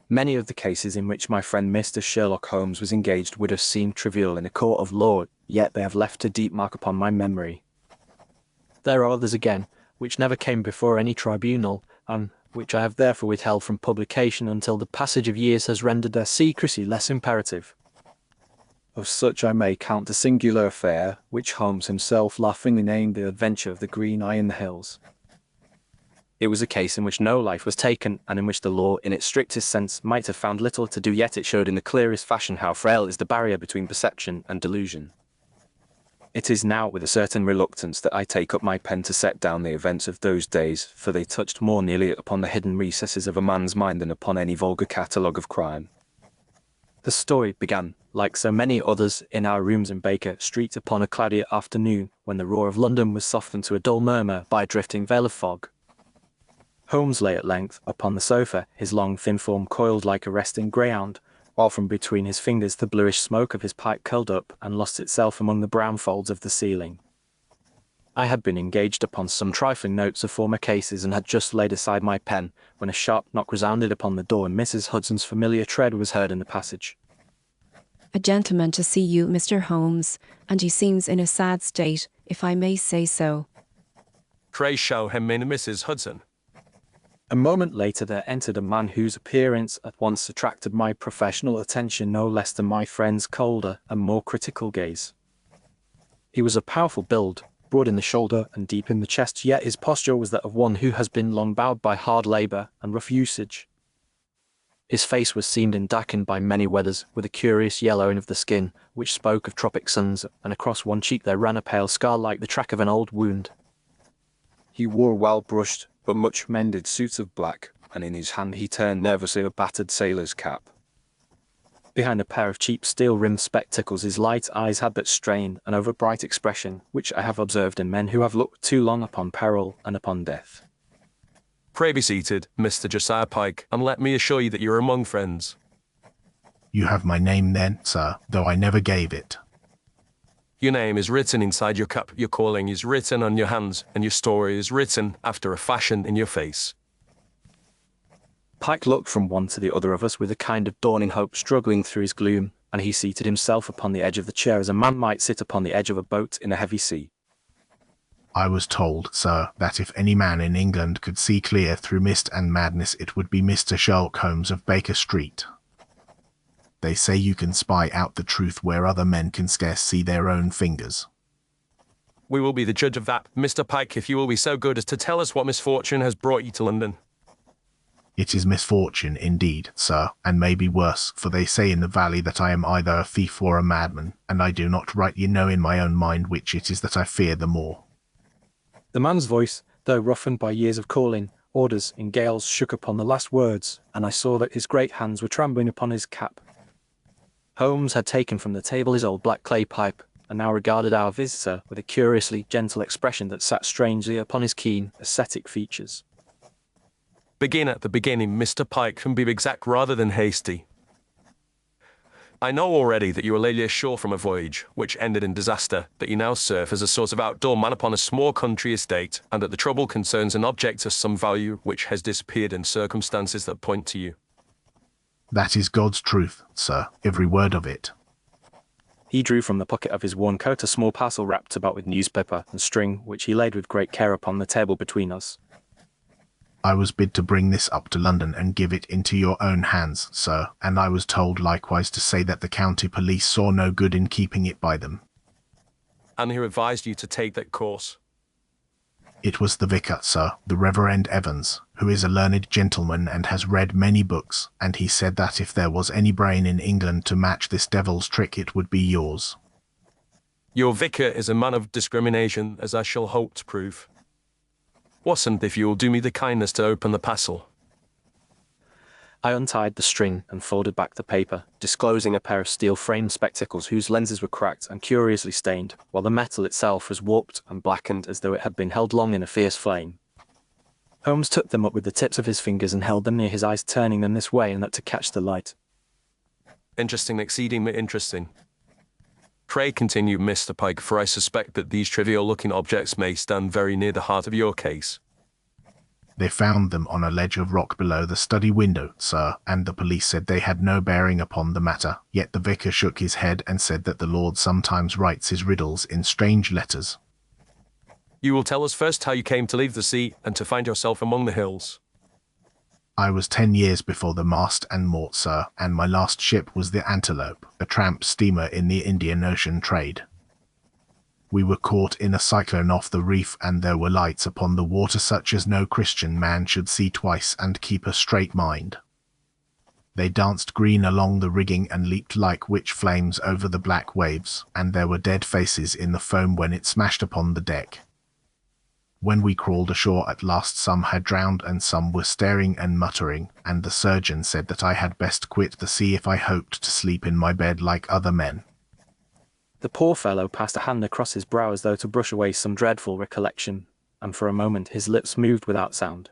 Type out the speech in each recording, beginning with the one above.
Many of the cases in which my friend Mr. Sherlock Holmes was engaged would have seemed trivial in a court of law, yet they have left a deep mark upon my memory. There are others again, which never came before any tribunal, and which I have therefore withheld from publication until the passage of years has rendered their secrecy less imperative. Of such I may count the singular affair, which Holmes himself laughingly named the adventure of the Green Eye in the hills. It was a case in which no life was taken, and in which the law, in its strictest sense, might have found little to do, yet it showed in the clearest fashion how frail is the barrier between perception and delusion. It is now with a certain reluctance that I take up my pen to set down the events of those days, for they touched more nearly upon the hidden recesses of a man's mind than upon any vulgar catalogue of crime. The story began, like so many others, in our rooms in Baker Street upon a cloudy afternoon, when the roar of London was softened to a dull murmur by a drifting veil of fog. Holmes lay at length upon the sofa, his long thin form coiled like a resting greyhound, while from between his fingers the bluish smoke of his pipe curled up and lost itself among the brown folds of the ceiling. I had been engaged upon some trifling notes of former cases, and had just laid aside my pen, when a sharp knock resounded upon the door, and Mrs. Hudson's familiar tread was heard in the passage. "A gentleman to see you, Mr. Holmes, and he seems in a sad state, if I may say so." "Pray show him in, Mrs. Hudson." A moment later there entered a man whose appearance at once attracted my professional attention no less than my friend's colder and more critical gaze. He was of powerful build, broad in the shoulder and deep in the chest, yet his posture was that of one who has been long bowed by hard labour and rough usage. His face was seamed and darkened by many weathers, with a curious yellowing of the skin, which spoke of tropic suns, and across one cheek there ran a pale scar like the track of an old wound. He wore well-brushed, but much mended suits of black, and in his hand he turned nervously a battered sailor's cap. Behind a pair of cheap steel-rimmed spectacles his light eyes had that strained and over-bright expression which I have observed in men who have looked too long upon peril and upon death. "Pray be seated, Mr. Josiah Pike, and let me assure you that you are among friends." "You have my name then, sir, though I never gave it." "Your name is written inside your cup, your calling is written on your hands, and your story is written, after a fashion, in your face." Pike looked from one to the other of us with a kind of dawning hope struggling through his gloom, and he seated himself upon the edge of the chair as a man might sit upon the edge of a boat in a heavy sea. "I was told, sir, that if any man in England could see clear through mist and madness, it would be Mr. Sherlock Holmes of Baker Street. They say you can spy out the truth where other men can scarce see their own fingers." "We will be the judge of that, Mr. Pike, if you will be so good as to tell us what misfortune has brought you to London." "It is misfortune, indeed, sir, and may be worse, for they say in the valley that I am either a thief or a madman, and I do not rightly know in my own mind which it is that I fear the more." The man's voice, though roughened by years of calling orders in gales, shook upon the last words, and I saw that his great hands were trembling upon his cap. Holmes had taken from the table his old black clay pipe, and now regarded our visitor with a curiously gentle expression that sat strangely upon his keen, ascetic features. "Begin at the beginning, Mr. Pike, and be exact rather than hasty. I know already that you were lately ashore from a voyage, which ended in disaster, that you now serve as a sort of outdoor man upon a small country estate, and that the trouble concerns an object of some value which has disappeared in circumstances that point to you." "That is God's truth, sir, every word of it." He drew from the pocket of his worn coat a small parcel wrapped about with newspaper and string, which he laid with great care upon the table between us. "I was bid to bring this up to London and give it into your own hands, sir, and I was told likewise to say that the county police saw no good in keeping it by them." "And who advised you to take that course?" "It was the vicar, sir, the Reverend Evans, who is a learned gentleman and has read many books, and he said that if there was any brain in England to match this devil's trick it would be yours." "Your vicar is a man of discrimination, as I shall hope to prove. Wasn't if you will do me the kindness to open the parcel?" I untied the string and folded back the paper, disclosing a pair of steel-framed spectacles whose lenses were cracked and curiously stained, while the metal itself was warped and blackened as though it had been held long in a fierce flame. Holmes took them up with the tips of his fingers and held them near his eyes, turning them this way and that to catch the light. "Interesting, exceedingly interesting. Pray continue, Mr. Pike, for I suspect that these trivial-looking objects may stand very near the heart of your case." They found them on a ledge of rock below the study window, sir, and the police said they had no bearing upon the matter, yet the vicar shook his head and said that the Lord sometimes writes his riddles in strange letters. You will tell us first how you came to leave the sea and to find yourself among the hills. I was 10 years before the mast and mort, sir, and my last ship was the Antelope, a tramp steamer in the Indian Ocean trade. We were caught in a cyclone off the reef, and there were lights upon the water such as no Christian man should see twice and keep a straight mind. They danced green along the rigging and leaped like witch flames over the black waves, and there were dead faces in the foam when it smashed upon the deck. When we crawled ashore at last, some had drowned and some were staring and muttering, and the surgeon said that I had best quit the sea if I hoped to sleep in my bed like other men. The poor fellow passed a hand across his brow as though to brush away some dreadful recollection, and for a moment his lips moved without sound.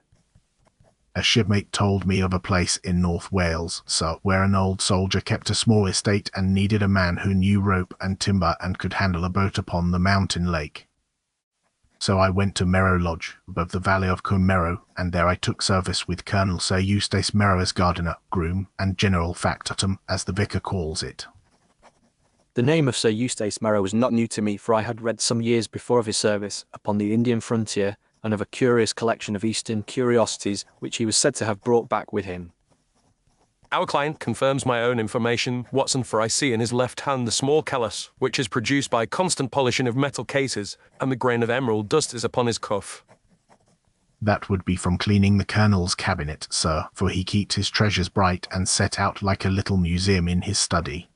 A shipmate told me of a place in North Wales, sir, where an old soldier kept a small estate and needed a man who knew rope and timber and could handle a boat upon the mountain lake. So I went to Merrow Lodge, above the valley of Merrow, and there I took service with Colonel Sir Eustace Merrow as gardener, groom, and general factotum, as the vicar calls it. The name of Sir Eustace Merrow was not new to me, for I had read some years before of his service upon the Indian frontier and of a curious collection of Eastern curiosities which he was said to have brought back with him. Our client confirms my own information, Watson, for I see in his left hand the small callus, which is produced by constant polishing of metal cases, and the grain of emerald dust is upon his cuff. That would be from cleaning the colonel's cabinet, sir, for he keeps his treasures bright and set out like a little museum in his study.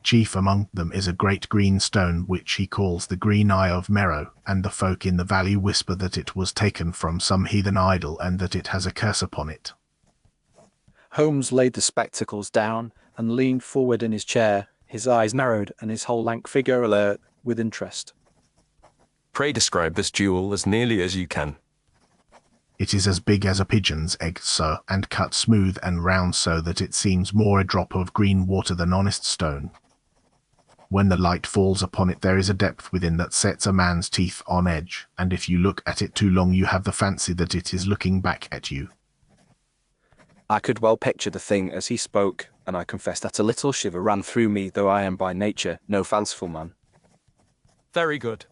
Chief among them is a great green stone which he calls the Green Eye of Merrow, and the folk in the valley whisper that it was taken from some heathen idol and that it has a curse upon it. Holmes laid the spectacles down and leaned forward in his chair, his eyes narrowed and his whole lank figure alert with interest. Pray describe this jewel as nearly as you can. It is as big as a pigeon's egg, sir, and cut smooth and round so that it seems more a drop of green water than honest stone. When the light falls upon it there is a depth within that sets a man's teeth on edge, and if you look at it too long you have the fancy that it is looking back at you. I could well picture the thing as he spoke, and I confess that a little shiver ran through me, though I am by nature no fanciful man. Very good.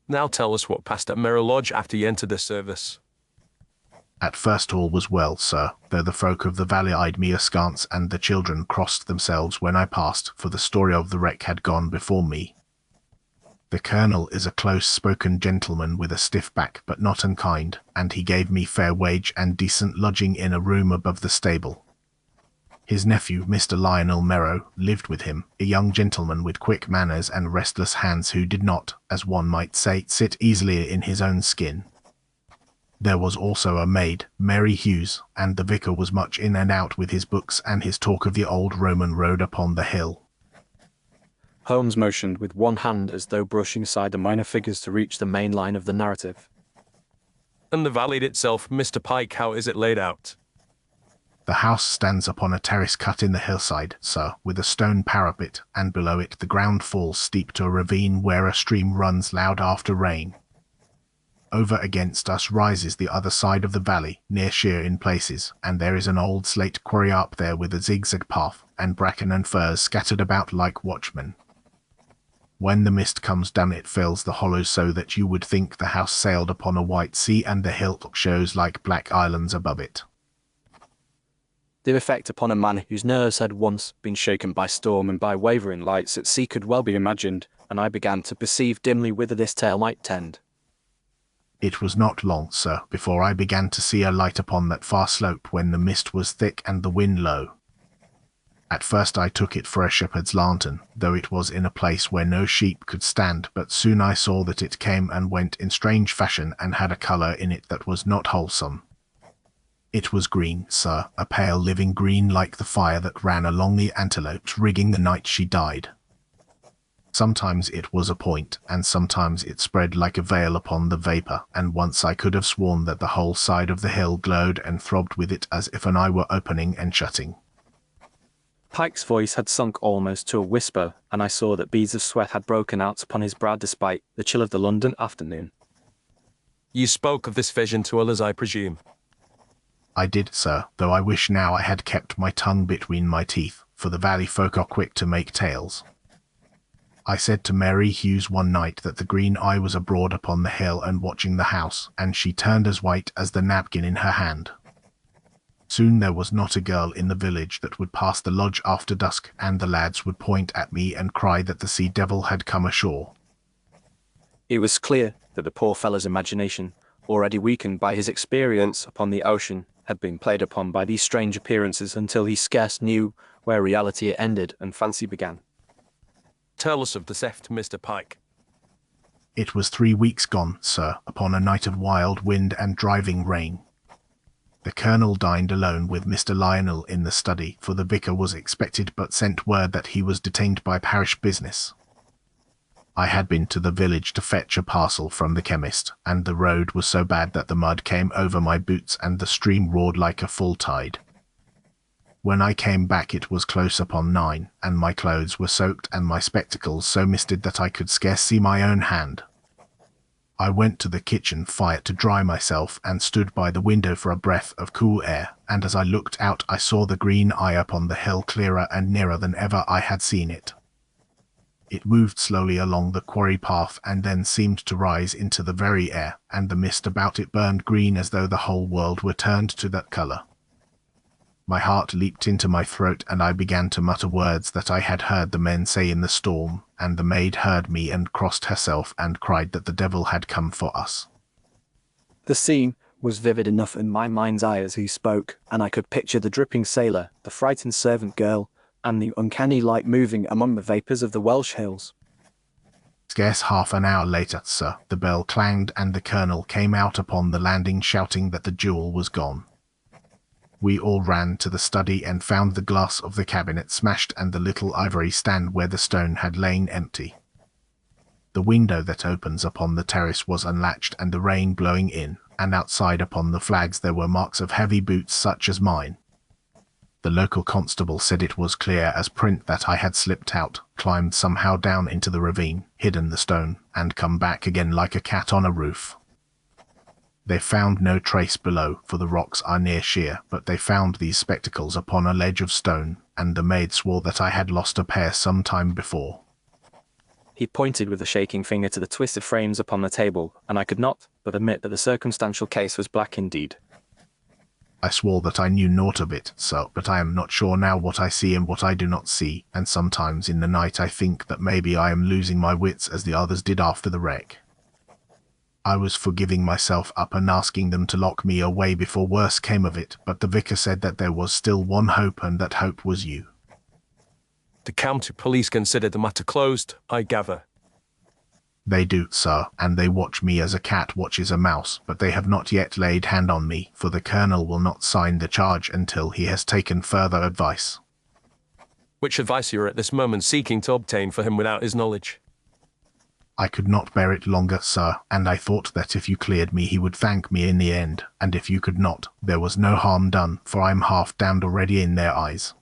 Now tell us what passed at Merrow Lodge after you entered the service. At first all was well, sir, though the folk of the valley eyed me askance, and the children crossed themselves when I passed, for the story of the wreck had gone before me. The colonel is a close-spoken gentleman with a stiff back, but not unkind, and he gave me fair wage and decent lodging in a room above the stable. His nephew, Mr. Lionel Merrow, lived with him, a young gentleman with quick manners and restless hands who did not, as one might say, sit easily in his own skin. There was also a maid, Mary Hughes, and the vicar was much in and out with his books and his talk of the old Roman road upon the hill. Holmes motioned with one hand as though brushing aside the minor figures to reach the main line of the narrative. And the valley itself, Mr. Pike, how is it laid out? The house stands upon a terrace cut in the hillside, sir, with a stone parapet, and below it the ground falls steep to a ravine where a stream runs loud after rain. Over against us rises the other side of the valley, near sheer in places, and there is an old slate quarry up there with a zigzag path, and bracken and furze scattered about like watchmen. When the mist comes down it fills the hollows so that you would think the house sailed upon a white sea, and the hilltop shows like black islands above it. The effect upon a man whose nerves had once been shaken by storm and by wavering lights at sea could well be imagined, and I began to perceive dimly whither this tale might tend. It was not long, sir, before I began to see a light upon that far slope when the mist was thick and the wind low. At first I took it for a shepherd's lantern, though it was in a place where no sheep could stand, but soon I saw that it came and went in strange fashion and had a colour in it that was not wholesome. It was green, sir, a pale living green like the fire that ran along the Antelope's rigging the night she died. Sometimes it was a point, and sometimes it spread like a veil upon the vapour, and once I could have sworn that the whole side of the hill glowed and throbbed with it as if an eye were opening and shutting. Pike's voice had sunk almost to a whisper, and I saw that beads of sweat had broken out upon his brow despite the chill of the London afternoon. You spoke of this vision to others, I presume. I did, sir, though I wish now I had kept my tongue between my teeth, for the valley folk are quick to make tales. I said to Mary Hughes one night that the Green Eye was abroad upon the hill and watching the house, and she turned as white as the napkin in her hand. Soon there was not a girl in the village that would pass the lodge after dusk, and the lads would point at me and cry that the sea devil had come ashore. It was clear that the poor fellow's imagination, already weakened by his experience upon the ocean, had been played upon by these strange appearances until he scarce knew where reality ended and fancy began. Tell us of the theft, Mr. Pike. It was 3 weeks gone, sir, upon a night of wild wind and driving rain. The colonel dined alone with Mr. Lionel in the study, for the vicar was expected but sent word that he was detained by parish business. I had been to the village to fetch a parcel from the chemist, and the road was so bad that the mud came over my boots and the stream roared like a full tide. When I came back it was close upon 9, and my clothes were soaked and my spectacles so misted that I could scarce see my own hand. I went to the kitchen fire to dry myself and stood by the window for a breath of cool air, and as I looked out I saw the Green Eye upon the hill clearer and nearer than ever I had seen it. It moved slowly along the quarry path and then seemed to rise into the very air, and the mist about it burned green as though the whole world were turned to that colour. My heart leaped into my throat and I began to mutter words that I had heard the men say in the storm, and the maid heard me and crossed herself and cried that the devil had come for us. The scene was vivid enough in my mind's eye as he spoke, and I could picture the dripping sailor, the frightened servant girl, and the uncanny light moving among the vapours of the Welsh hills. Scarce half an hour later, sir, the bell clanged and the colonel came out upon the landing shouting that the jewel was gone. We all ran to the study and found the glass of the cabinet smashed and the little ivory stand where the stone had lain empty. The window that opens upon the terrace was unlatched and the rain blowing in, and outside upon the flags there were marks of heavy boots such as mine. The local constable said it was clear as print that I had slipped out, climbed somehow down into the ravine, hidden the stone, and come back again like a cat on a roof. They found no trace below, for the rocks are near sheer, but they found these spectacles upon a ledge of stone, and the maid swore that I had lost a pair some time before. He pointed with a shaking finger to the twisted frames upon the table, and I could not but admit that the circumstantial case was black indeed. I swore that I knew naught of it, sir, but I am not sure now what I see and what I do not see, and sometimes in the night I think that maybe I am losing my wits as the others did after the wreck. I was for giving myself up and asking them to lock me away before worse came of it, but the vicar said that there was still one hope, and that hope was you. The county police consider the matter closed, I gather. They do, sir, and they watch me as a cat watches a mouse, but they have not yet laid hand on me, for the colonel will not sign the charge until he has taken further advice. Which advice you are at this moment seeking to obtain for him without his knowledge? I could not bear it longer, sir, and I thought that if you cleared me he would thank me in the end, and if you could not, there was no harm done, for I am half damned already in their eyes.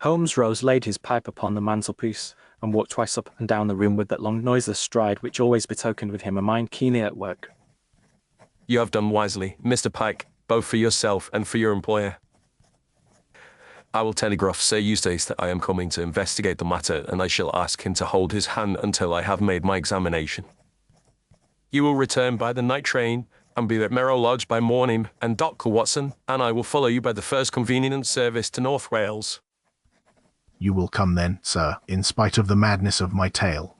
Holmes rose, laid his pipe upon the mantelpiece, and walked twice up and down the room with that long noiseless stride which always betokened with him a mind keenly at work. You have done wisely, Mr. Pike, both for yourself and for your employer. I will telegraph Sir Eustace that I am coming to investigate the matter, and I shall ask him to hold his hand until I have made my examination. You will return by the night train, and be at Merrow Lodge by morning, and Dr. Watson and I will follow you by the first convenient service to North Wales. You will come then, sir, in spite of the madness of my tale.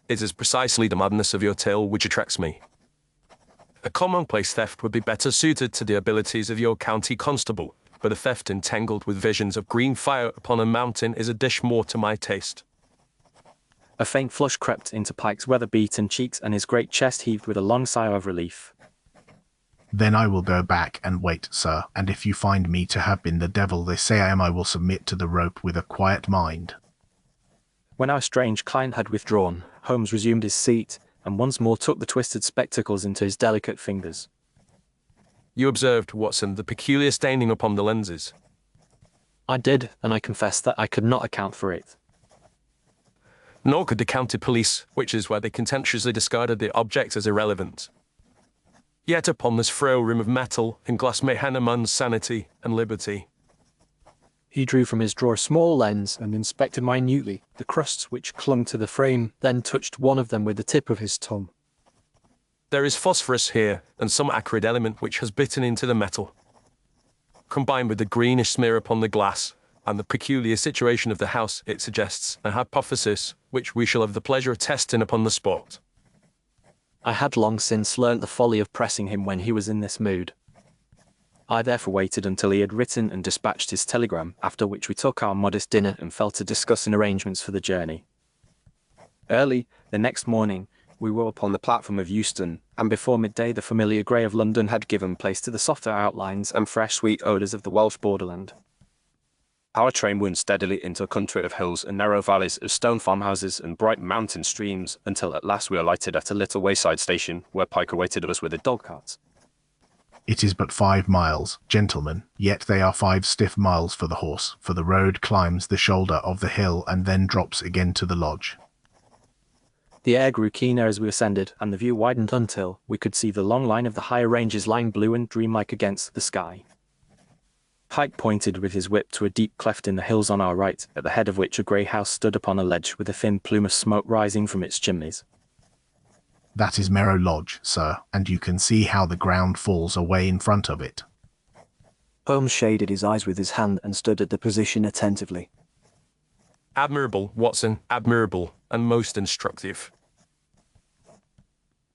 It is precisely the madness of your tale which attracts me. A commonplace theft would be better suited to the abilities of your county constable, but a theft entangled with visions of green fire upon a mountain is a dish more to my taste. A faint flush crept into Pike's weather-beaten cheeks, and his great chest heaved with a long sigh of relief. Then I will go back and wait, sir, and if you find me to have been the devil they say I am, I will submit to the rope with a quiet mind. When our strange client had withdrawn, Holmes resumed his seat, and once more took the twisted spectacles into his delicate fingers. You observed, Watson, the peculiar staining upon the lenses. I did, and I confess that I could not account for it. Nor could the county police, which is where they contemptuously discarded the object as irrelevant. Yet upon this frail room of metal and glass may hang a man's sanity and liberty. He drew from his drawer a small lens and inspected minutely the crusts which clung to the frame, then touched one of them with the tip of his tongue. There is phosphorus here, and some acrid element which has bitten into the metal. Combined with the greenish smear upon the glass, and the peculiar situation of the house, it suggests an hypothesis which we shall have the pleasure of testing upon the spot. I had long since learnt the folly of pressing him when he was in this mood. I therefore waited until he had written and dispatched his telegram, after which we took our modest dinner and fell to discussing arrangements for the journey. Early the next morning, we were upon the platform of Euston, and before midday the familiar grey of London had given place to the softer outlines and fresh sweet odours of the Welsh borderland. Our train wound steadily into a country of hills and narrow valleys of stone farmhouses and bright mountain streams, until at last we alighted at a little wayside station, where Pike awaited us with a dog-cart. It is but 5 miles, gentlemen, yet they are 5 stiff miles for the horse, for the road climbs the shoulder of the hill and then drops again to the lodge. The air grew keener as we ascended, and the view widened until we could see the long line of the higher ranges lying blue and dreamlike against the sky. Pike pointed with his whip to a deep cleft in the hills on our right, at the head of which a grey house stood upon a ledge with a thin plume of smoke rising from its chimneys. That is Merrow Lodge, sir, and you can see how the ground falls away in front of it. Holmes shaded his eyes with his hand and stood at the position attentively. Admirable, Watson, admirable, and most instructive.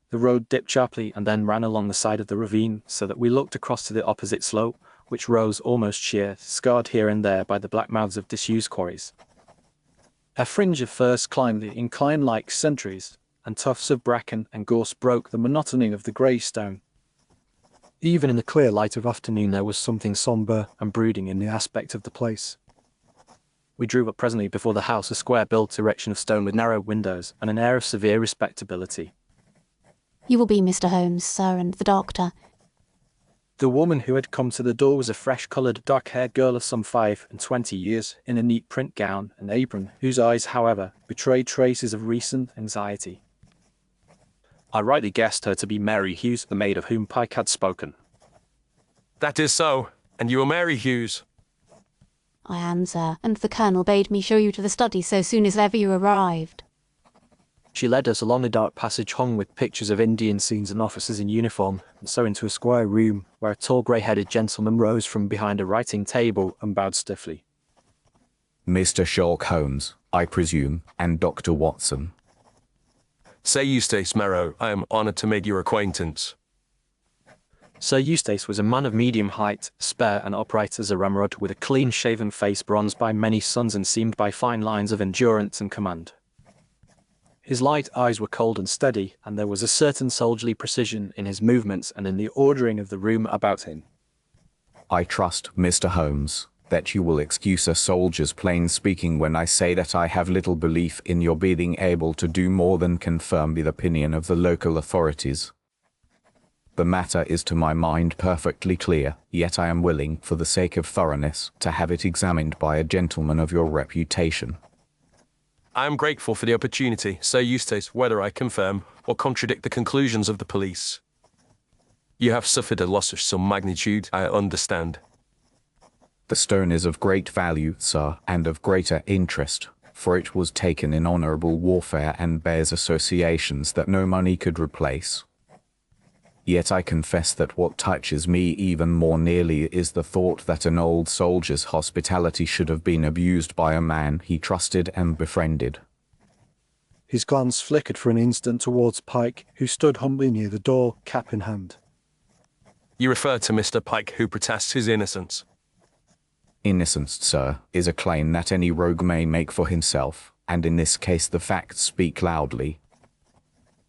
The road dipped sharply and then ran along the side of the ravine, so that we looked across to the opposite slope, which rose almost sheer, scarred here and there by the black mouths of disused quarries. A fringe of firs climbed the incline like sentries, and tufts of bracken and gorse broke the monotony of the grey stone. Even in the clear light of afternoon there was something sombre and brooding in the aspect of the place. We drew up presently before the house, a square-built erection of stone with narrow windows and an air of severe respectability. You will be Mr. Holmes, sir, and the doctor. The woman who had come to the door was a fresh-coloured, dark-haired girl of some 25 years, in a neat print gown and apron, whose eyes, however, betrayed traces of recent anxiety. I rightly guessed her to be Mary Hughes, the maid of whom Pike had spoken. That is so, and you are Mary Hughes. I am, sir, and the colonel bade me show you to the study so soon as ever you arrived. She led us along a dark passage hung with pictures of Indian scenes and officers in uniform, and so into a square room, where a tall grey-headed gentleman rose from behind a writing table and bowed stiffly. Mr. Sherlock Holmes, I presume, and Dr. Watson. Sir Eustace Merrow, I am honoured to make your acquaintance. Sir Eustace was a man of medium height, spare and upright as a ramrod, with a clean-shaven face bronzed by many suns and seamed by fine lines of endurance and command. His light eyes were cold and steady, and there was a certain soldierly precision in his movements and in the ordering of the room about him. I trust, Mr. Holmes, that you will excuse a soldier's plain speaking when I say that I have little belief in your being able to do more than confirm the opinion of the local authorities. The matter is to my mind perfectly clear, yet I am willing, for the sake of thoroughness, to have it examined by a gentleman of your reputation. I am grateful for the opportunity, Sir Eustace, whether I confirm or contradict the conclusions of the police. You have suffered a loss of some magnitude, I understand. The stone is of great value, sir, and of greater interest, for it was taken in honourable warfare and bears associations that no money could replace. Yet I confess that what touches me even more nearly is the thought that an old soldier's hospitality should have been abused by a man he trusted and befriended. His glance flickered for an instant towards Pike, who stood humbly near the door, cap in hand. You refer to Mr. Pike, who protests his innocence. Innocence, sir, is a claim that any rogue may make for himself, and in this case the facts speak loudly.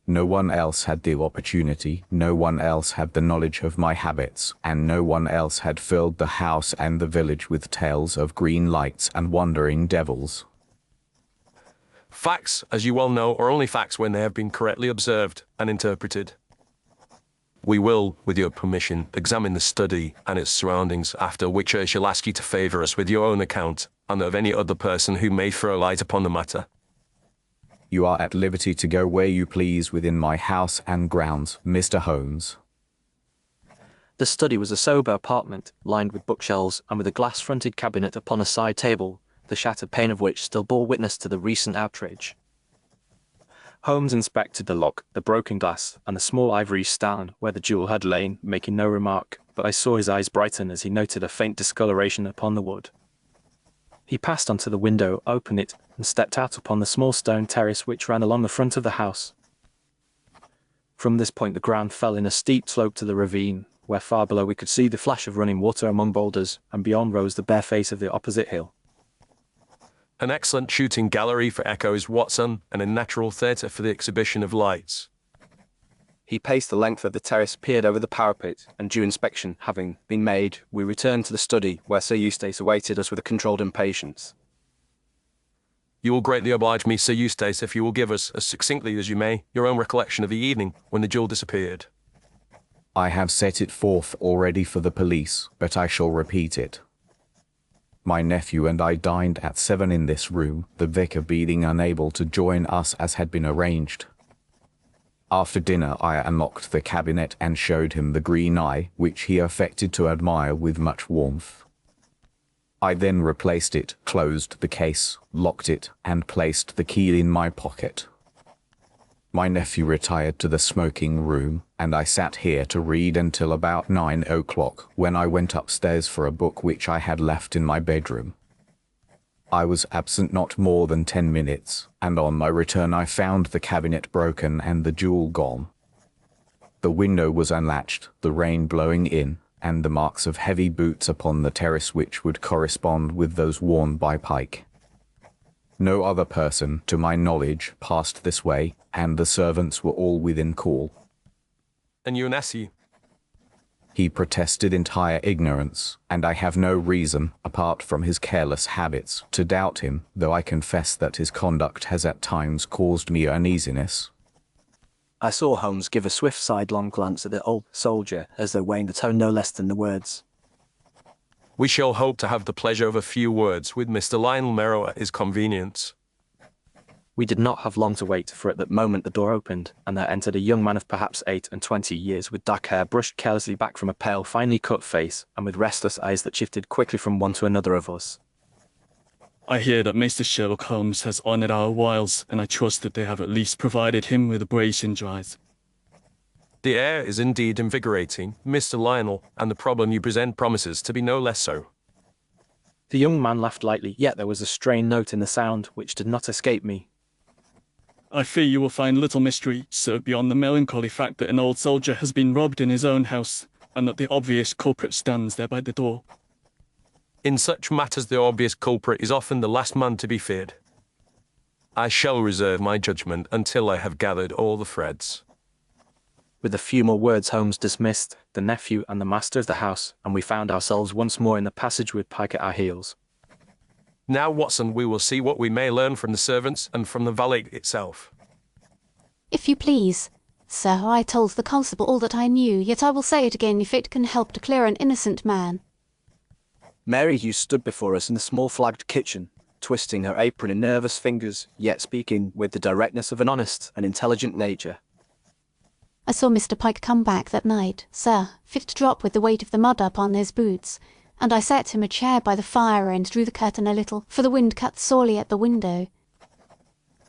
No one else had the opportunity, no one else had the knowledge of my habits, and no one else had filled the house and the village with tales of green lights and wandering devils. Facts, as you well know, are only facts when they have been correctly observed and interpreted. We will, with your permission, examine the study and its surroundings, after which I shall ask you to favour us with your own account, and of any other person who may throw light upon the matter. You are at liberty to go where you please within my house and grounds, Mr. Holmes. The study was a sober apartment, lined with bookshelves and with a glass-fronted cabinet upon a side table, the shattered pane of which still bore witness to the recent outrage. Holmes inspected the lock, the broken glass, and the small ivory stand where the jewel had lain, making no remark, but I saw his eyes brighten as he noted a faint discoloration upon the wood. He passed on to the window, opened it, and stepped out upon the small stone terrace which ran along the front of the house. From this point the ground fell in a steep slope to the ravine, where far below we could see the flash of running water among boulders, and beyond rose the bare face of the opposite hill. An excellent shooting gallery for echoes, Watson, and a natural theatre for the exhibition of lights. He paced the length of the terrace, peered over the parapet, and due inspection having been made, we returned to the study, where Sir Eustace awaited us with a controlled impatience. You will greatly oblige me, Sir Eustace, if you will give us, as succinctly as you may, your own recollection of the evening when the jewel disappeared. I have set it forth already for the police, but I shall repeat it. My nephew and I dined at 7 in this room, the vicar being unable to join us as had been arranged. After dinner I unlocked the cabinet and showed him the green eye, which he affected to admire with much warmth. I then replaced it, closed the case, locked it, and placed the key in my pocket. My nephew retired to the smoking room, and I sat here to read until about 9 o'clock, when I went upstairs for a book which I had left in my bedroom. I was absent not more than 10 minutes, and on my return I found the cabinet broken and the jewel gone. The window was unlatched, the rain blowing in, and the marks of heavy boots upon the terrace which would correspond with those worn by Pike. No other person, to my knowledge, passed this way, and the servants were all within call. And your nephew? He protested entire ignorance, and I have no reason, apart from his careless habits, to doubt him, though I confess that his conduct has at times caused me uneasiness. I saw Holmes give a swift sidelong glance at the old soldier, as though weighing the tone no less than the words. We shall hope to have the pleasure of a few words with Mr. Lionel Merrow at his convenience. We did not have long to wait, for at that moment the door opened, and there entered a young man of perhaps 28 years, with dark hair brushed carelessly back from a pale, finely cut face, and with restless eyes that shifted quickly from one to another of us. I hear that Mr. Sherlock Holmes has honoured our wiles, and I trust that they have at least provided him with a brace and dries. The air is indeed invigorating, Mr. Lionel, and the problem you present promises to be no less so. The young man laughed lightly, yet there was a strained note in the sound which did not escape me. I fear you will find little mystery, sir, beyond the melancholy fact that an old soldier has been robbed in his own house, and that the obvious culprit stands there by the door. In such matters the obvious culprit is often the last man to be feared. I shall reserve my judgment until I have gathered all the threads. With a few more words Holmes dismissed the nephew and the master of the house, and we found ourselves once more in the passage with Pike at our heels. Now, Watson, we will see what we may learn from the servants and from the valet itself. If you please. Sir, I told the constable all that I knew, yet I will say it again if it can help to clear an innocent man. Mary Hughes stood before us in the small flagged kitchen, twisting her apron in nervous fingers, yet speaking with the directness of an honest and intelligent nature. I saw Mr. Pike come back that night, sir, fit to drop with the weight of the mud upon his boots, and I set him a chair by the fire and drew the curtain a little, for the wind cut sorely at the window.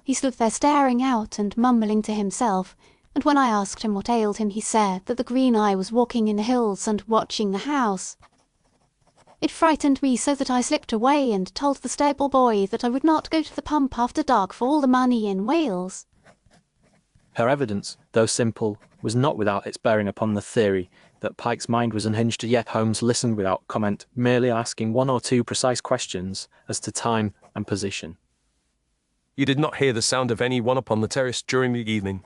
He stood there staring out and mumbling to himself, and when I asked him what ailed him, he said that the Green Eye was walking in the hills and watching the house. It frightened me so that I slipped away and told the stable boy that I would not go to the pump after dark for all the money in Wales. Her evidence, though simple, was not without its bearing upon the theory that Pike's mind was unhinged, yet Holmes listened without comment, merely asking one or two precise questions as to time and position. You did not hear the sound of any one upon the terrace during the evening?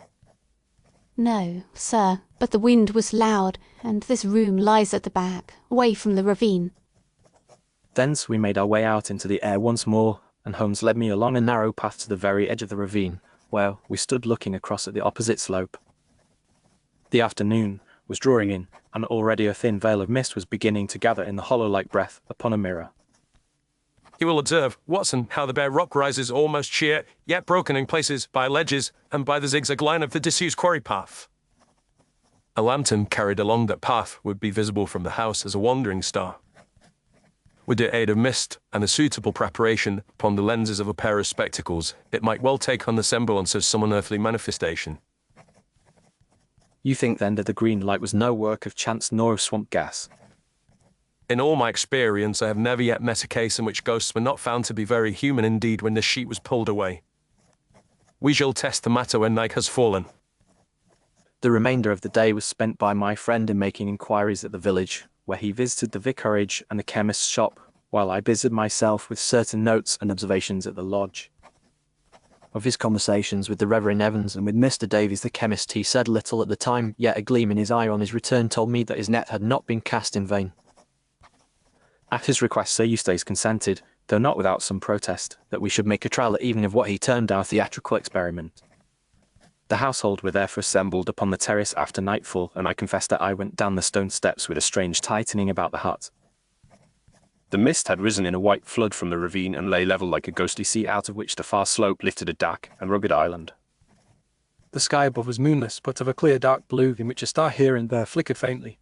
No, sir, but the wind was loud, and this room lies at the back, away from the ravine. Thence we made our way out into the air once more, and Holmes led me along a narrow path to the very edge of the ravine, where we stood looking across at the opposite slope. The afternoon was drawing in, and already a thin veil of mist was beginning to gather in the hollow-like breath upon a mirror. You will observe, Watson, how the bare rock rises almost sheer, yet broken in places by ledges and by the zigzag line of the disused quarry path. A lantern carried along that path would be visible from the house as a wandering star. With the aid of mist and a suitable preparation upon the lenses of a pair of spectacles, it might well take on the semblance of some unearthly manifestation. You think then that the green light was no work of chance nor of swamp gas? In all my experience, I have never yet met a case in which ghosts were not found to be very human indeed when the sheet was pulled away. We shall test the matter when night has fallen. The remainder of the day was spent by my friend in making inquiries at the village, where he visited the vicarage and the chemist's shop, while I busied myself with certain notes and observations at the lodge. Of his conversations with the Reverend Evans and with Mr. Davies the chemist he said little at the time, yet a gleam in his eye on his return told me that his net had not been cast in vain. At his request Sir Eustace consented, though not without some protest, that we should make a trial that evening of what he termed our theatrical experiment. The household were therefore assembled upon the terrace after nightfall, and I confess that I went down the stone steps with a strange tightening about the heart. The mist had risen in a white flood from the ravine and lay level like a ghostly sea out of which the far slope lifted a dark and rugged island. The sky above was moonless, but of a clear dark blue in which a star here and there flickered faintly.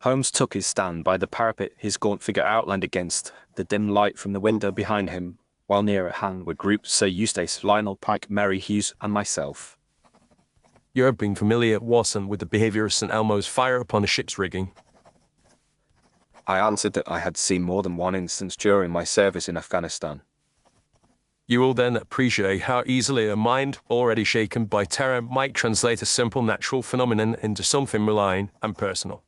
Holmes took his stand by the parapet, his gaunt figure outlined against the dim light from the window behind him, while near at hand were grouped Sir Eustace, Lionel Pike, Mary Hughes, and myself. You have been familiar, Watson, with the behaviour of St. Elmo's fire upon a ship's rigging. I answered that I had seen more than one instance during my service in Afghanistan. You will then appreciate how easily a mind already shaken by terror might translate a simple natural phenomenon into something malign and personal.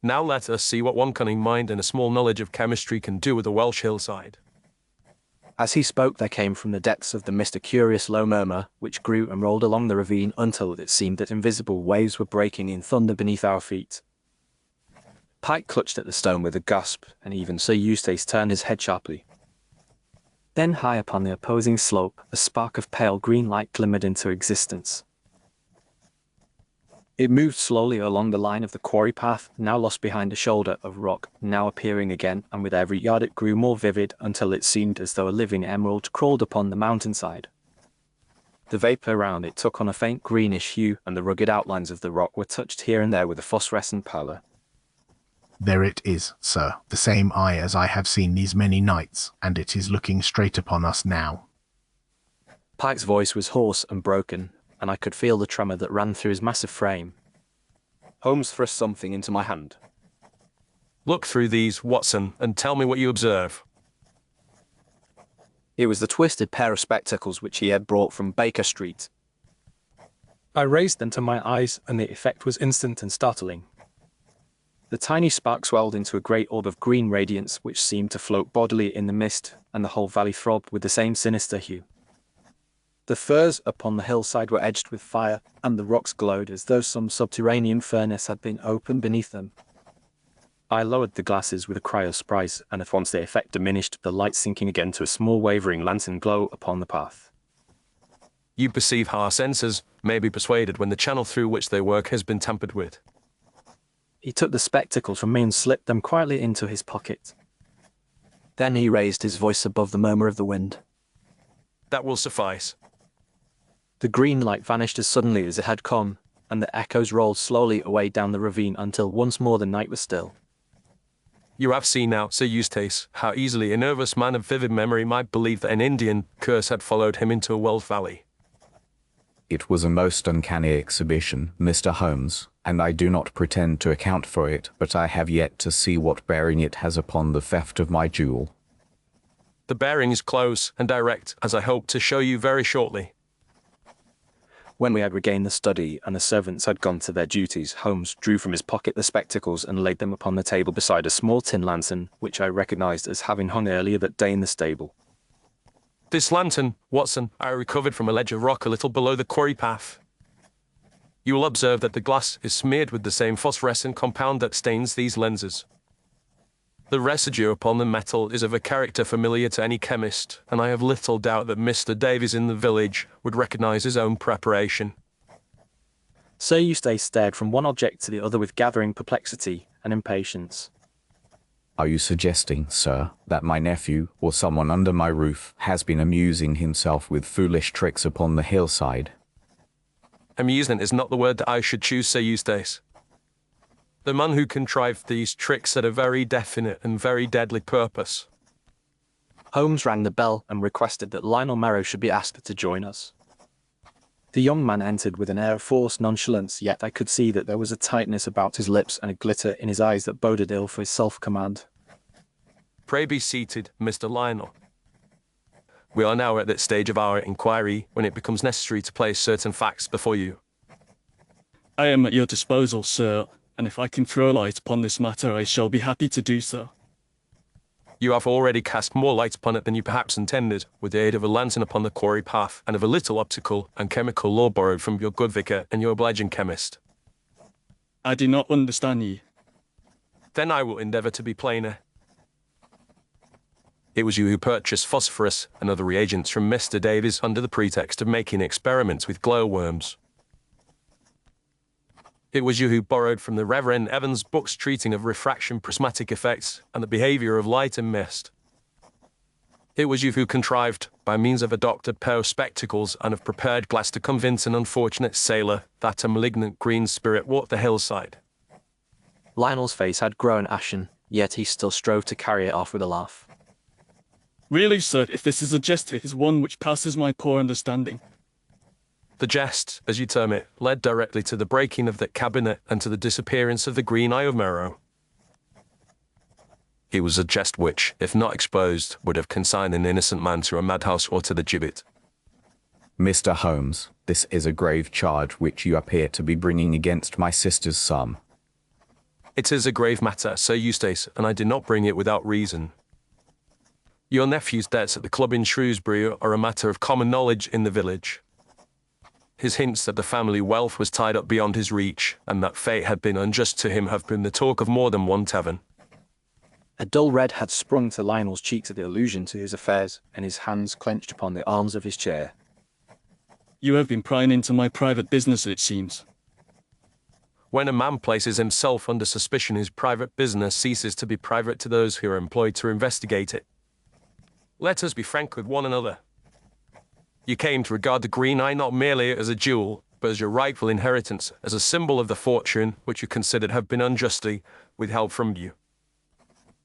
Now let us see what one cunning mind and a small knowledge of chemistry can do with a Welsh hillside. As he spoke there came from the depths of the mist a curious low murmur, which grew and rolled along the ravine until it seemed that invisible waves were breaking in thunder beneath our feet. Pike clutched at the stone with a gasp, and even Sir Eustace turned his head sharply. Then high upon the opposing slope, a spark of pale green light glimmered into existence. It moved slowly along the line of the quarry path, now lost behind a shoulder of rock, now appearing again, and with every yard it grew more vivid until it seemed as though a living emerald crawled upon the mountainside. The vapour around it took on a faint greenish hue, and the rugged outlines of the rock were touched here and there with a phosphorescent pallor. There it is, sir, the same eye as I have seen these many nights, and it is looking straight upon us now. Pike's voice was hoarse and broken, and I could feel the tremor that ran through his massive frame. Holmes thrust something into my hand. Look through these, Watson, and tell me what you observe. It was the twisted pair of spectacles which he had brought from Baker Street. I raised them to my eyes, and the effect was instant and startling. The tiny spark swelled into a great orb of green radiance which seemed to float bodily in the mist, and the whole valley throbbed with the same sinister hue. The firs upon the hillside were edged with fire, and the rocks glowed as though some subterranean furnace had been opened beneath them. I lowered the glasses with a cry of surprise, and at once the effect diminished, the light sinking again to a small wavering lantern glow upon the path. You perceive how our senses may be persuaded when the channel through which they work has been tampered with. He took the spectacles from me and slipped them quietly into his pocket. Then he raised his voice above the murmur of the wind. That will suffice. The green light vanished as suddenly as it had come, and the echoes rolled slowly away down the ravine until once more the night was still. You have seen now, Sir Eustace, how easily a nervous man of vivid memory might believe that an Indian curse had followed him into a Welsh valley. It was a most uncanny exhibition, Mr. Holmes, and I do not pretend to account for it, but I have yet to see what bearing it has upon the theft of my jewel. The bearing is close and direct, as I hope to show you very shortly. When we had regained the study and the servants had gone to their duties, Holmes drew from his pocket the spectacles and laid them upon the table beside a small tin lantern, which I recognised as having hung earlier that day in the stable. This lantern, Watson, I recovered from a ledge of rock a little below the quarry path. You will observe that the glass is smeared with the same phosphorescent compound that stains these lenses. The residue upon the metal is of a character familiar to any chemist, and I have little doubt that Mr. Davies in the village would recognise his own preparation. Sir Eustace stared from one object to the other with gathering perplexity and impatience. Are you suggesting, sir, that my nephew, or someone under my roof, has been amusing himself with foolish tricks upon the hillside? Amusement is not the word that I should choose, Sir Eustace. The man who contrived these tricks had a very definite and very deadly purpose. Holmes rang the bell and requested that Lionel Merrow should be asked to join us. The young man entered with an air of forced nonchalance, yet I could see that there was a tightness about his lips and a glitter in his eyes that boded ill for his self-command. Pray be seated, Mr. Lionel. We are now at that stage of our inquiry when it becomes necessary to place certain facts before you. I am at your disposal, sir, and if I can throw light upon this matter, I shall be happy to do so. You have already cast more light upon it than you perhaps intended, with the aid of a lantern upon the quarry path and of a little optical and chemical lore borrowed from your good vicar and your obliging chemist. I do not understand ye. Then I will endeavour to be plainer. It was you who purchased phosphorus and other reagents from Mr. Davies under the pretext of making experiments with glowworms. It was you who borrowed from the Reverend Evans books treating of refraction, prismatic effects, and the behaviour of light and mist. It was you who contrived, by means of a doctored pair of spectacles and of prepared glass, to convince an unfortunate sailor that a malignant green spirit walked the hillside. Lionel's face had grown ashen, yet he still strove to carry it off with a laugh. Really, sir, if this is a jest, it is one which passes my poor understanding. The jest, as you term it, led directly to the breaking of that cabinet and to the disappearance of the Green Eye of Merrow. It was a jest which, if not exposed, would have consigned an innocent man to a madhouse or to the gibbet. Mr. Holmes, this is a grave charge which you appear to be bringing against my sister's son. It is a grave matter, Sir Eustace, and I did not bring it without reason. Your nephew's debts at the club in Shrewsbury are a matter of common knowledge in the village. His hints that the family wealth was tied up beyond his reach, and that fate had been unjust to him, have been the talk of more than one tavern. A dull red had sprung to Lionel's cheeks at the allusion to his affairs, and his hands clenched upon the arms of his chair. You have been prying into my private business, it seems. When a man places himself under suspicion, his private business ceases to be private to those who are employed to investigate it. Let us be frank with one another. You came to regard the Green Eye not merely as a jewel, but as your rightful inheritance, as a symbol of the fortune which you considered have been unjustly withheld from you.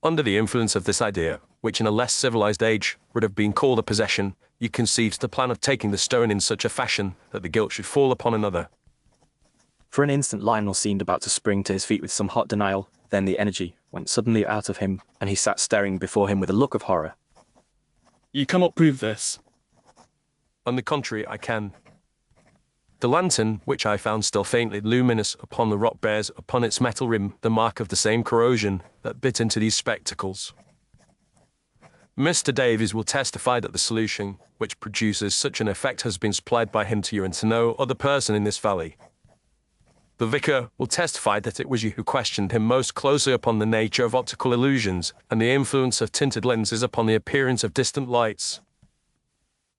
Under the influence of this idea, which in a less civilized age would have been called a possession, you conceived the plan of taking the stone in such a fashion that the guilt should fall upon another. For an instant Lionel seemed about to spring to his feet with some hot denial, then the energy went suddenly out of him, and he sat staring before him with a look of horror. You cannot prove this. On the contrary, I can. The lantern, which I found still faintly luminous upon the rock, bears upon its metal rim the mark of the same corrosion that bit into these spectacles. Mr. Davies will testify that the solution which produces such an effect has been supplied by him to you and to no other person in this valley. The vicar will testify that it was you who questioned him most closely upon the nature of optical illusions and the influence of tinted lenses upon the appearance of distant lights.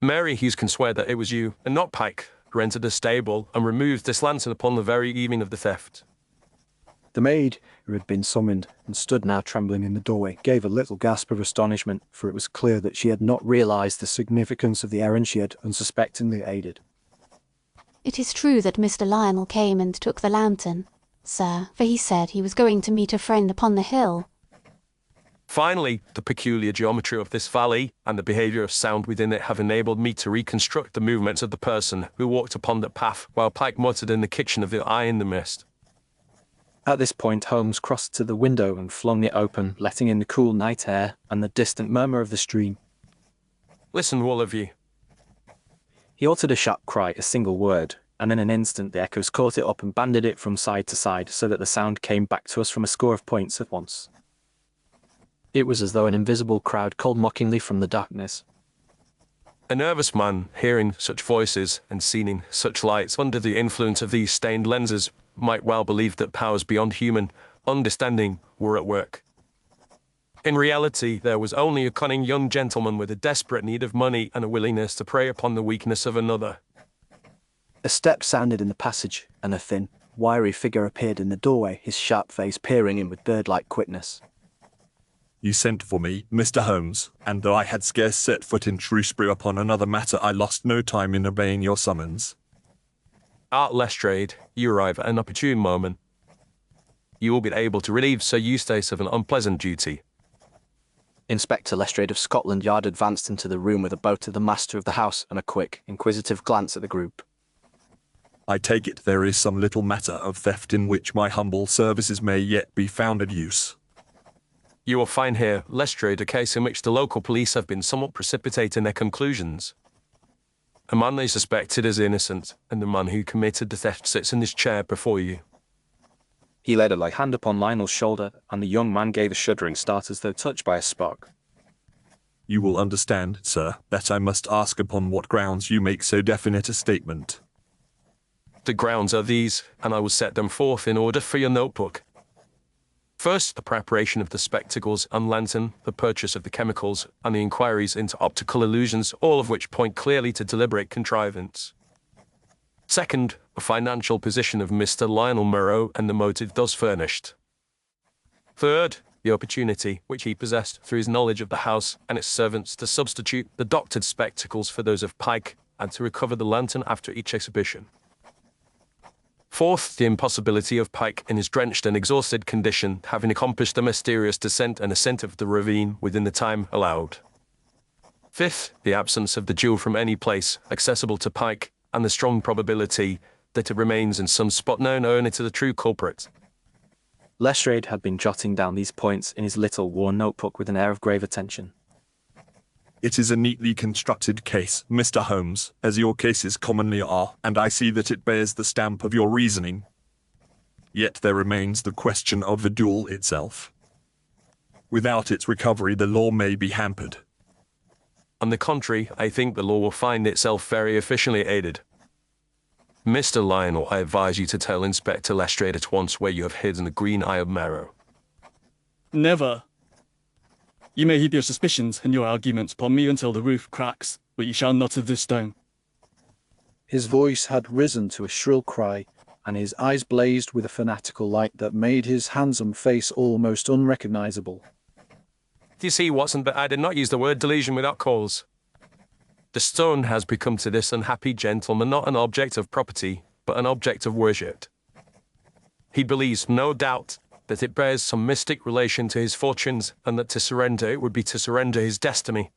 Mary Hughes can swear that it was you, and not Pike, who entered the stable and removed this lantern upon the very evening of the theft. The maid, who had been summoned and stood now trembling in the doorway, gave a little gasp of astonishment, for it was clear that she had not realized the significance of the errand she had unsuspectingly aided. It is true that Mr. Lionel came and took the lantern, sir, for he said he was going to meet a friend upon the hill. Finally, the peculiar geometry of this valley and the behaviour of sound within it have enabled me to reconstruct the movements of the person who walked upon that path while Pike muttered in the kitchen of the Eye in the Mist. At this point Holmes crossed to the window and flung it open, letting in the cool night air and the distant murmur of the stream. Listen, all of you. He uttered a sharp cry, a single word, and in an instant the echoes caught it up and banded it from side to side, so that the sound came back to us from a score of points at once. It was as though an invisible crowd called mockingly from the darkness. A nervous man, hearing such voices and seeing such lights under the influence of these stained lenses, might well believe that powers beyond human understanding were at work. In reality, there was only a cunning young gentleman with a desperate need of money and a willingness to prey upon the weakness of another. A step sounded in the passage, and a thin, wiry figure appeared in the doorway, his sharp face peering in with bird-like quickness. You sent for me, Mr. Holmes, and though I had scarce set foot in Shrewsbury upon another matter, I lost no time in obeying your summons. Art Lestrade, you arrive at an opportune moment. You will be able to relieve Sir Eustace of an unpleasant duty. Inspector Lestrade of Scotland Yard advanced into the room with a bow to the master of the house and a quick, inquisitive glance at the group. I take it there is some little matter of theft in which my humble services may yet be found of use. You will find here, Lestrade, a case in which the local police have been somewhat precipitate in their conclusions. A man they suspected is innocent, and the man who committed the theft sits in this chair before you. He laid a light hand upon Lionel's shoulder, and the young man gave a shuddering start as though touched by a spark. You will understand, sir, that I must ask upon what grounds you make so definite a statement. The grounds are these, and I will set them forth in order for your notebook. First, the preparation of the spectacles and lantern, the purchase of the chemicals, and the inquiries into optical illusions, all of which point clearly to deliberate contrivance. Second, the financial position of Mr. Lionel Merrow and the motive thus furnished. Third, the opportunity which he possessed through his knowledge of the house and its servants to substitute the doctored spectacles for those of Pike and to recover the lantern after each exhibition. Fourth, the impossibility of Pike in his drenched and exhausted condition having accomplished the mysterious descent and ascent of the ravine within the time allowed. Fifth, the absence of the jewel from any place accessible to Pike and the strong probability that it remains in some spot known only to the true culprit. Lestrade had been jotting down these points in his little worn notebook with an air of grave attention. It is a neatly constructed case, Mr. Holmes, as your cases commonly are, and I see that it bears the stamp of your reasoning. Yet there remains the question of the duel itself. Without its recovery, the law may be hampered. On the contrary, I think the law will find itself very efficiently aided. Mr. Lionel, I advise you to tell Inspector Lestrade at once where you have hidden the Green Eye of Merrow. Never. You may heap your suspicions and your arguments upon me until the roof cracks, but you shall not of this stone. His voice had risen to a shrill cry, and his eyes blazed with a fanatical light that made his handsome face almost unrecognizable. Do you see, Watson, that I did not use the word delusion without cause? The stone has become to this unhappy gentleman not an object of property, but an object of worship. He believes, no doubt, that it bears some mystic relation to his fortunes, and that to surrender it would be to surrender his destiny.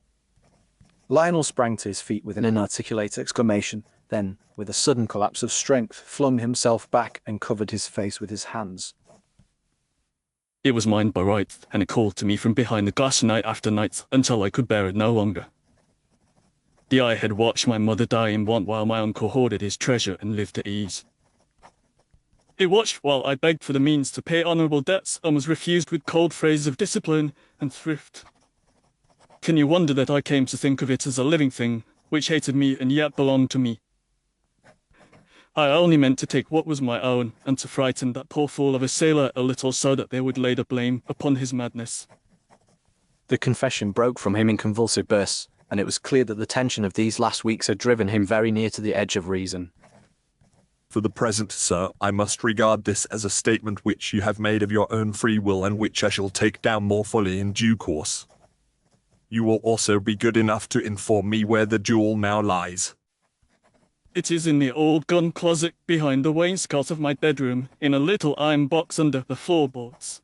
Lionel sprang to his feet with an inarticulate exclamation, then, with a sudden collapse of strength, flung himself back and covered his face with his hands. It was mine by right, and it called to me from behind the glass night after night until I could bear it no longer. The eye had watched my mother die in want while my uncle hoarded his treasure and lived at ease. It watched while I begged for the means to pay honourable debts and was refused with cold phrases of discipline and thrift. Can you wonder that I came to think of it as a living thing, which hated me and yet belonged to me? I only meant to take what was my own, and to frighten that poor fool of a sailor a little so that they would lay the blame upon his madness. The confession broke from him in convulsive bursts, and it was clear that the tension of these last weeks had driven him very near to the edge of reason. For the present, sir, I must regard this as a statement which you have made of your own free will and which I shall take down more fully in due course. You will also be good enough to inform me where the jewel now lies. It is in the old gun closet behind the wainscot of my bedroom, in a little iron box under the floorboards.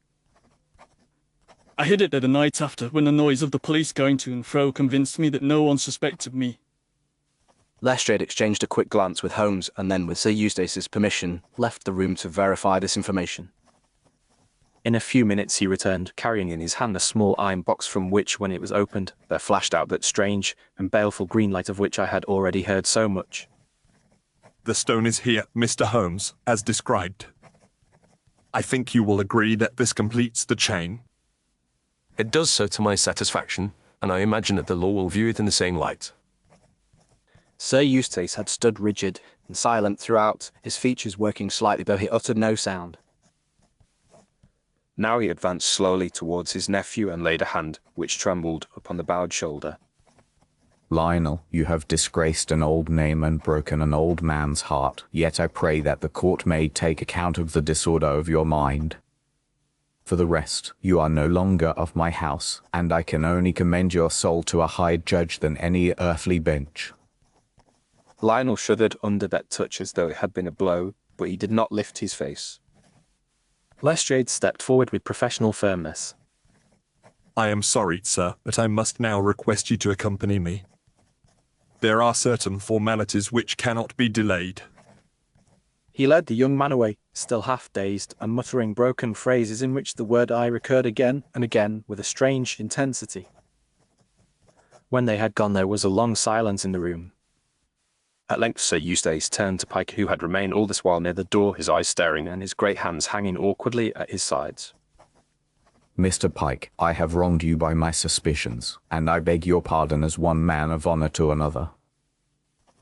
I hid it there the night after, when the noise of the police going to and fro convinced me that no one suspected me. Lestrade exchanged a quick glance with Holmes and then, with Sir Eustace's permission, left the room to verify this information. In a few minutes he returned, carrying in his hand a small iron box from which, when it was opened, there flashed out that strange and baleful green light of which I had already heard so much. The stone is here, Mr. Holmes, as described. I think you will agree that this completes the chain. It does so to my satisfaction, and I imagine that the law will view it in the same light. Sir Eustace had stood rigid and silent throughout, his features working slightly though he uttered no sound. Now he advanced slowly towards his nephew and laid a hand, which trembled, upon the bowed shoulder. Lionel, you have disgraced an old name and broken an old man's heart, yet I pray that the court may take account of the disorder of your mind. For the rest, you are no longer of my house, and I can only commend your soul to a higher judge than any earthly bench. Lionel shuddered under that touch as though it had been a blow, but he did not lift his face. Lestrade stepped forward with professional firmness. I am sorry, sir, but I must now request you to accompany me. There are certain formalities which cannot be delayed. He led the young man away, still half-dazed, and muttering broken phrases in which the word "I" recurred again and again with a strange intensity. When they had gone, there was a long silence in the room. At length Sir Eustace turned to Pike, who had remained all this while near the door, his eyes staring and his great hands hanging awkwardly at his sides. Mr. Pike, I have wronged you by my suspicions, and I beg your pardon as one man of honor to another.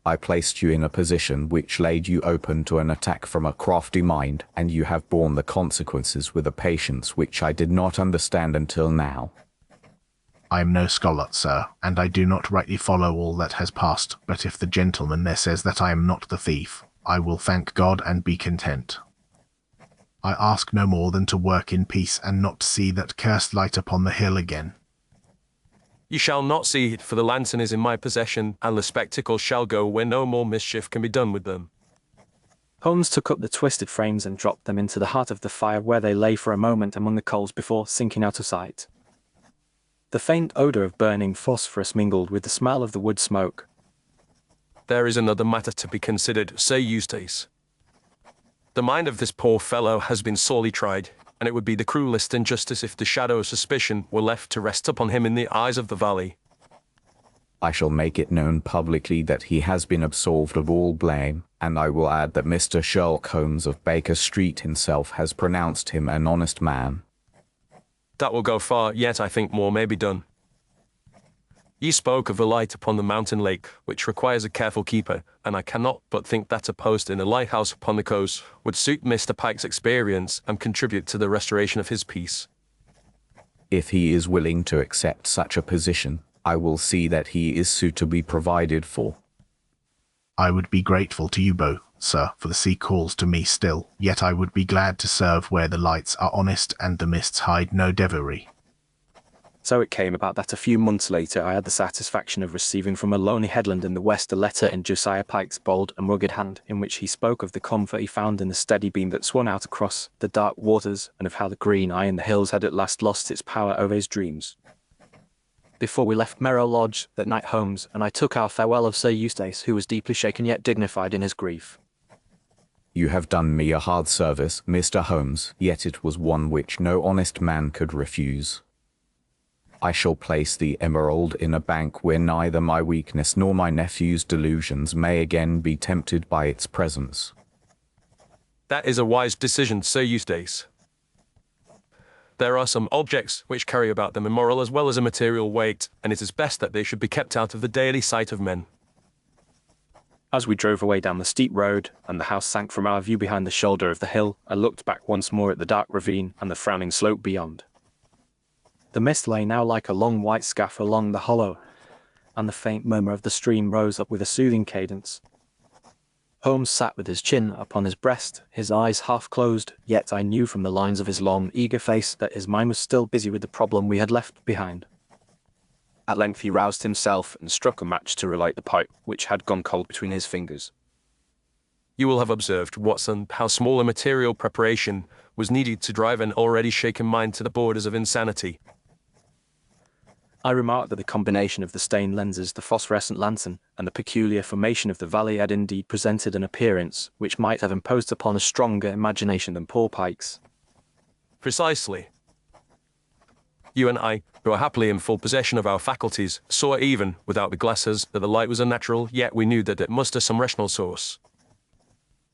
I placed you in a position which laid you open to an attack from a crafty mind, and you have borne the consequences with a patience which I did not understand until now. I am no scholar, sir, and I do not rightly follow all that has passed, but if the gentleman there says that I am not the thief, I will thank God and be content. I ask no more than to work in peace and not to see that cursed light upon the hill again. You shall not see it, for the lantern is in my possession, and the spectacle shall go where no more mischief can be done with them. Holmes took up the twisted frames and dropped them into the heart of the fire, where they lay for a moment among the coals before sinking out of sight. The faint odour of burning phosphorus mingled with the smell of the wood smoke. There is another matter to be considered, Sir Eustace. The mind of this poor fellow has been sorely tried, and it would be the cruelest injustice if the shadow of suspicion were left to rest upon him in the eyes of the valley. I shall make it known publicly that he has been absolved of all blame, and I will add that Mr. Sherlock Holmes of Baker Street himself has pronounced him an honest man. That will go far, yet I think more may be done. You spoke of the light upon the mountain lake, which requires a careful keeper, and I cannot but think that a post in a lighthouse upon the coast would suit Mr. Pike's experience and contribute to the restoration of his peace. If he is willing to accept such a position, I will see that he is suitably provided for. I would be grateful to you both, sir, for the sea calls to me still, yet I would be glad to serve where the lights are honest and the mists hide no devilry. So it came about that a few months later I had the satisfaction of receiving from a lonely headland in the west a letter in Josiah Pike's bold and rugged hand, in which he spoke of the comfort he found in the steady beam that swung out across the dark waters, and of how the green eye in the hills had at last lost its power over his dreams. Before we left Merrow Lodge that night, Holmes and I took our farewell of Sir Eustace, who was deeply shaken yet dignified in his grief. You have done me a hard service, Mr. Holmes, yet it was one which no honest man could refuse. I shall place the emerald in a bank where neither my weakness nor my nephew's delusions may again be tempted by its presence. That is a wise decision, Sir Eustace. There are some objects which carry about them a moral as well as a material weight, and it is best that they should be kept out of the daily sight of men. As we drove away down the steep road, and the house sank from our view behind the shoulder of the hill, I looked back once more at the dark ravine and the frowning slope beyond. The mist lay now like a long white scarf along the hollow, and the faint murmur of the stream rose up with a soothing cadence. Holmes sat with his chin upon his breast, his eyes half closed, yet I knew from the lines of his long, eager face that his mind was still busy with the problem we had left behind. At length he roused himself and struck a match to relight the pipe, which had gone cold between his fingers. You will have observed, Watson, how small a material preparation was needed to drive an already shaken mind to the borders of insanity. I remarked that the combination of the stained lenses, the phosphorescent lantern, and the peculiar formation of the valley had indeed presented an appearance which might have imposed upon a stronger imagination than poor Pike's. Precisely. You and I, who are happily in full possession of our faculties, saw even, without the glasses, that the light was unnatural, yet we knew that it must have some rational source.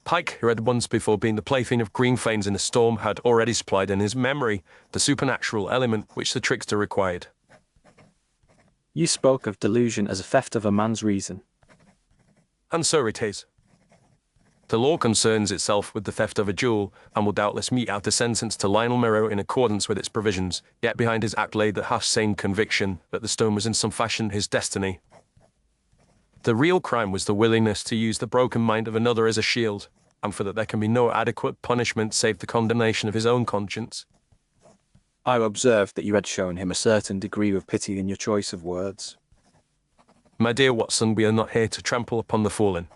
Pike, who had once before been the plaything of green fanes in a storm, had already supplied in his memory the supernatural element which the trickster required. You spoke of delusion as a theft of a man's reason. And so it is. The law concerns itself with the theft of a jewel, and will doubtless mete out a sentence to Lionel Merrow in accordance with its provisions, yet behind his act lay the half-sane conviction that the stone was in some fashion his destiny. The real crime was the willingness to use the broken mind of another as a shield, and for that there can be no adequate punishment save the condemnation of his own conscience. I observed that you had shown him a certain degree of pity in your choice of words. My dear Watson, we are not here to trample upon the fallen.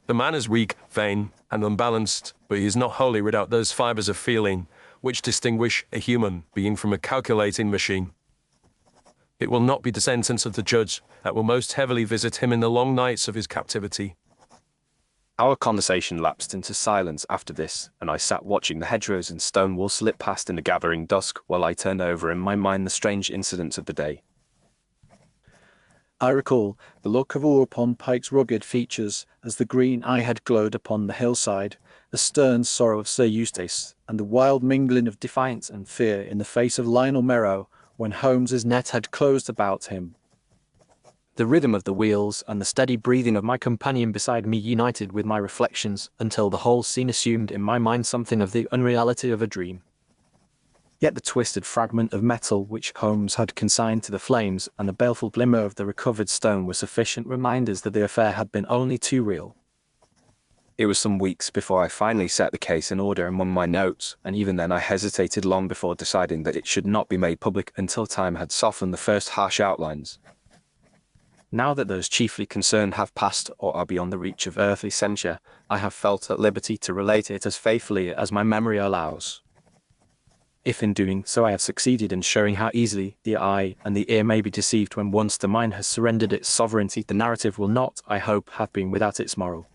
The man is weak, vain, and unbalanced, but he is not wholly without those fibers of feeling which distinguish a human being from a calculating machine. It will not be the sentence of the judge that will most heavily visit him in the long nights of his captivity. Our conversation lapsed into silence after this, and I sat watching the hedgerows and stone wall slip past in the gathering dusk while I turned over in my mind the strange incidents of the day. I recall the look of awe upon Pike's rugged features as the green eye had glowed upon the hillside, the stern sorrow of Sir Eustace, and the wild mingling of defiance and fear in the face of Lionel Merrow when Holmes's net had closed about him. The rhythm of the wheels and the steady breathing of my companion beside me united with my reflections until the whole scene assumed in my mind something of the unreality of a dream. Yet the twisted fragment of metal which Holmes had consigned to the flames and the baleful glimmer of the recovered stone were sufficient reminders that the affair had been only too real. It was some weeks before I finally set the case in order among my notes, and even then I hesitated long before deciding that it should not be made public until time had softened the first harsh outlines. Now that those chiefly concerned have passed or are beyond the reach of earthly censure, I have felt at liberty to relate it as faithfully as my memory allows. If in doing so I have succeeded in showing how easily the eye and the ear may be deceived when once the mind has surrendered its sovereignty, the narrative will not, I hope, have been without its moral.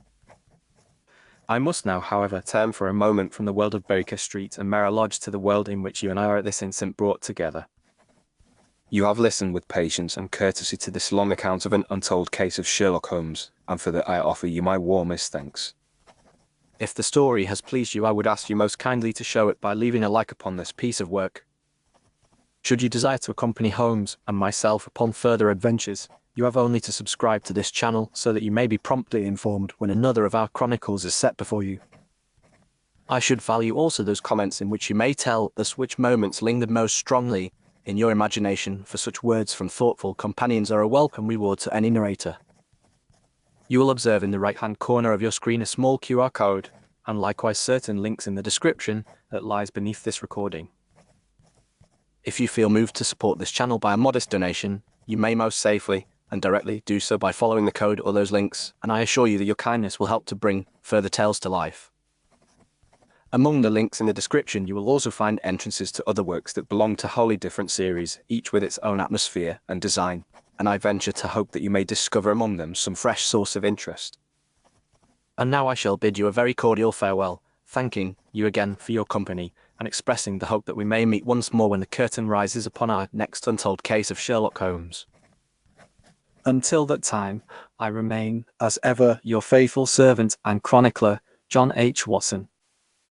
I must now, however, turn for a moment from the world of Baker Street and Merrow Lodge to the world in which you and I are at this instant brought together. You have listened with patience and courtesy to this long account of an untold case of Sherlock Holmes, and for that I offer you my warmest thanks. If the story has pleased you, I would ask you most kindly to show it by leaving a like upon this piece of work. Should you desire to accompany Holmes and myself upon further adventures, you have only to subscribe to this channel so that you may be promptly informed when another of our chronicles is set before you. I should value also those comments in which you may tell us which moments lingered most strongly in your imagination, for such words from thoughtful companions are a welcome reward to any narrator. You will observe in the right-hand corner of your screen a small QR code, and likewise certain links in the description that lies beneath this recording. If you feel moved to support this channel by a modest donation, you may most safely and directly do so by following the code or those links, and I assure you that your kindness will help to bring further tales to life. Among the links in the description, you will also find entrances to other works that belong to wholly different series, each with its own atmosphere and design, and I venture to hope that you may discover among them some fresh source of interest. And now I shall bid you a very cordial farewell, thanking you again for your company, and expressing the hope that we may meet once more when the curtain rises upon our next untold case of Sherlock Holmes. Until that time, I remain, as ever, your faithful servant and chronicler, John H. Watson.